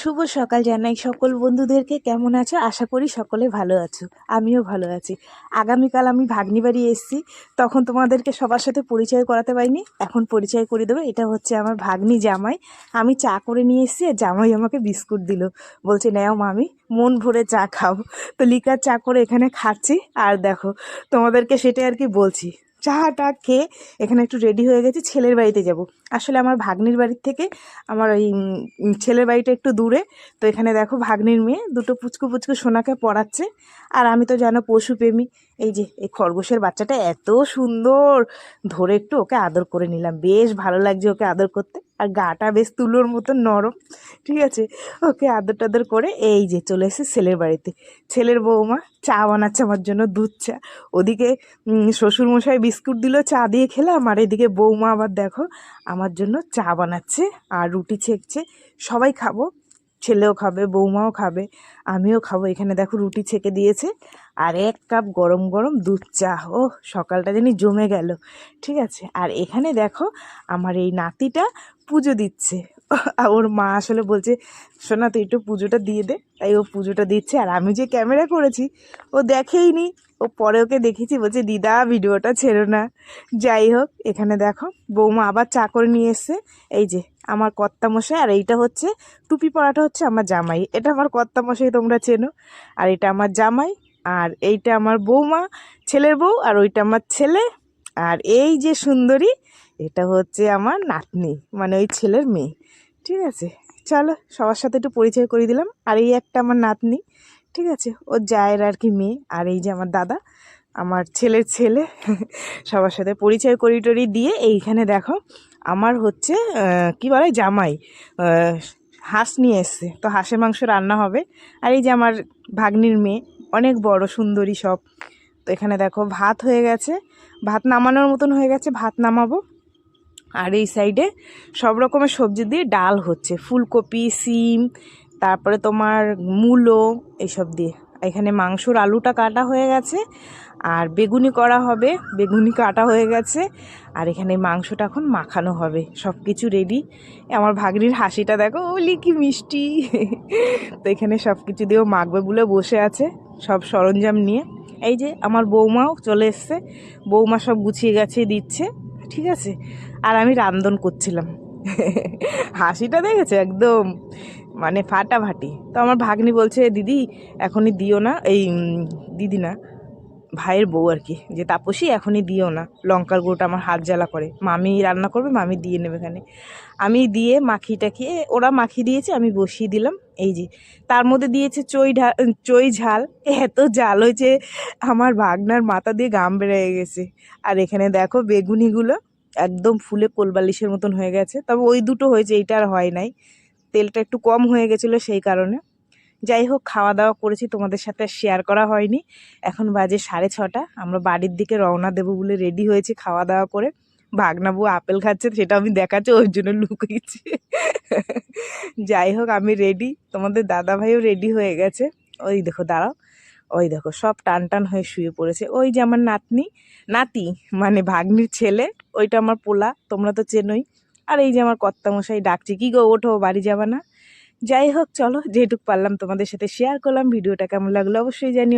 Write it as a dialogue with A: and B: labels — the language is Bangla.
A: শুভ সকাল জানাই সকল বন্ধুদেরকে। কেমন আছো? আশা করি সকলে ভালো আছো, আমিও ভালো আছি। আগামীকাল আমি ভাগ্নি বাড়ি এসেছি, তখন তোমাদেরকে সবার সাথে পরিচয় করাতে পারিনি, এখন পরিচয় করে দেবো। এটা হচ্ছে আমার ভাগ্নি জামাই। আমি চা করে নিয়ে এসেছি আর জামাই আমাকে বিস্কুট দিল, বলছে নাও মামি মন ভরে চা খাও। তো লিকার চা করে এখানে খাচ্ছি। আর দেখো তোমাদেরকে সেটাই আর কি বলছি, চাটা খেয়ে এখানে একটু রেডি হয়ে গেছি, ছেলের বাড়িতে যাব। আসলে আমার ভাগ্নির বাড়ির থেকে আমার ওই ছেলের বাড়িটা একটু দূরে। তো এখানে দেখো ভাগ্নির মেয়ে দুটো পুচকু পুচকু সোনাকে পড়াচ্ছে। আর আমি তো জানো পশুপ্রেমী, এই যে এই খরগোশের বাচ্চাটা এত সুন্দর, ধরে একটু ওকে আদর করে নিলাম। বেশ ভালো লাগছে ওকে আদর করতে, আর গাটা বেশ তুলোর মতো নরম। ঠিক আছে, ওকে আদর টাদর করে এই যে চলে এসে ছেলের বাড়িতে। ছেলের বৌমা চা বানাচ্ছে আমার জন্য, দুধ চা। ওদিকে শ্বশুরমশাই বিস্কুট দিল, চা দিয়ে খেলাম। আর এদিকে বৌমা আবার দেখো আমার জন্য চা বানাচ্ছে আর রুটি ছেঁকছে। সবাই খাবো, ছেলেও খাবে, বৌমাও খাবে, আমিও খাবো। এখানে দেখো রুটি ছেঁকে দিয়েছে আর 1 কাপ গরম গরম দুধ চা। ও সকালটা জানি জমে গেল। ঠিক আছে, আর এখানে দেখো আমার এই নাতিটা পুজো দিচ্ছে। ওর মা আসলে বলছে শোনা তুই একটু পুজোটা দিয়ে দে, তাই ও পুজোটা দিচ্ছে। আর আমি যে ক্যামেরা করেছি ও দেখেইনি, ও পরে ওকে দেখেছি, বলছে দিদা ভিডিওটা ছেড়ো না। যাই হোক, এখানে দেখো বৌমা আবার চা করে নিয়ে এসছে। এই যে আমার কর্তামশাই, আর এইটা হচ্ছে টুপি পরাটা হচ্ছে আমার জামাই। এটা আমার কর্তামশাই, তোমরা চেনো। আর এটা আমার জামাই, আর এইটা আমার বৌমা, ছেলের বউ, আর ওইটা আমার ছেলে। আর এই যে সুন্দরী, এটা হচ্ছে আমার নাতনি, মানে ওই ছেলের মেয়ে। ঠিক আছে, চলো সবার সাথে একটু পরিচয় করে দিলাম। আর এই একটা আমার নাতনি, ঠিক আছে, ওর জায়ের আর কি মেয়ে। আর এই যে আমার দাদা, আমার ছেলের ছেলে। সবার সাথে পরিচয় করি টরি দিয়ে এইখানে দেখো আমার হচ্ছে কি বলে জামাই হাঁস নিয়ে এসছে, তো হাঁসের মাংস রান্না হবে। আর এই যে আমার ভাগ্নির মেয়ে, অনেক বড় সুন্দরী সব। তো এখানে দেখো ভাত হয়ে গেছে, ভাত নামানোর মতন হয়ে গেছে, ভাত নামাবো। আর এই সাইডে সব রকমের সবজি দিয়ে ডাল হচ্ছে, ফুলকপি, সিম, তারপরে তোমার মূলো, এইসব দিয়ে। এখানে মাংসর আলুটা কাটা হয়ে গেছে, আর বেগুনি করা হবে, বেগুনি কাটা হয়ে গেছে। আর এখানে মাংসটা এখন মাখানো হবে, সব কিছু রেডি। আমার ভাগ্নির হাসিটা দেখো, ওলি কি মিষ্টি। তো এখানে সব কিছু দিয়েও মাখবে বলে বসে আছে, সব সরঞ্জাম নিয়ে। এই যে আমার বৌমাও চলে এসছে, বৌমা সব গুছিয়ে গেছে দিচ্ছে। ঠিক আছে, আর আমি রান্ধন করছিলাম। হাসিটা দেখেছে একদম, মানে ফাটাফাটি। তো আমার ভাগ্নি বলছে দিদি এখনই দিও না, এই দিদি না, ভাইয়ের বউ আর কি, যে তাপসী এখনই দিও না, লঙ্কার গুঁড়োটা আমার হাত জ্বালা করে, মামি রান্না করবে, মামি দিয়ে নেবে এখানে। আমি দিয়ে মাখি টাখিয়ে, ওরা মাখিয়ে দিয়েছে, আমি বসিয়ে দিলাম। এই যে তার মধ্যে দিয়েছে চই ঝাল। এত ঝাল হয়েছে আমার ভাগনার মাথা দিয়ে গাম বেড়ে গেছে। আর এখানে দেখো বেগুনিগুলো একদম ফুলে কোলবালিশের মতন হয়ে গেছে, তবে ওই দুটো হয়েছে, এইটা আর হয় নাই, তেলটা একটু কম হয়ে গেছিলো সেই কারণে। যাই হোক, খাওয়া দাওয়া করেছি, তোমাদের সাথে শেয়ার করা হয়নি। এখন বাজে 6:30, আমরা বাড়ির দিকে রওনা দেবো বলে রেডি হয়েছি খাওয়া দাওয়া করে। ভাগনাবু আপেল খাচ্ছে, সেটা আমি দেখাচ্ছি, ওই জন্য লুকিয়েছি। যাই হোক, আমি রেডি, তোমাদের দাদা ভাইও রেডি হয়ে গেছে। ওই দেখো দাঁড়াও, ওই দেখো সব টান টান হয়ে শুয়ে পড়েছে। ওই যে আমার নাতি মানে ভাগ্নির ছেলে, ওইটা আমার পোলা, তোমরা তো চেনোই। আর এই যে আমার কর্তামশাই ডাকছে, কি গো ওঠো, বাড়ি যাবা না? যাই হোক চলো, যেটুক পারলাম তোমাদের সাথে শেয়ার করলাম। ভিডিওটা কেমন লাগলো অবশ্যই জানিও।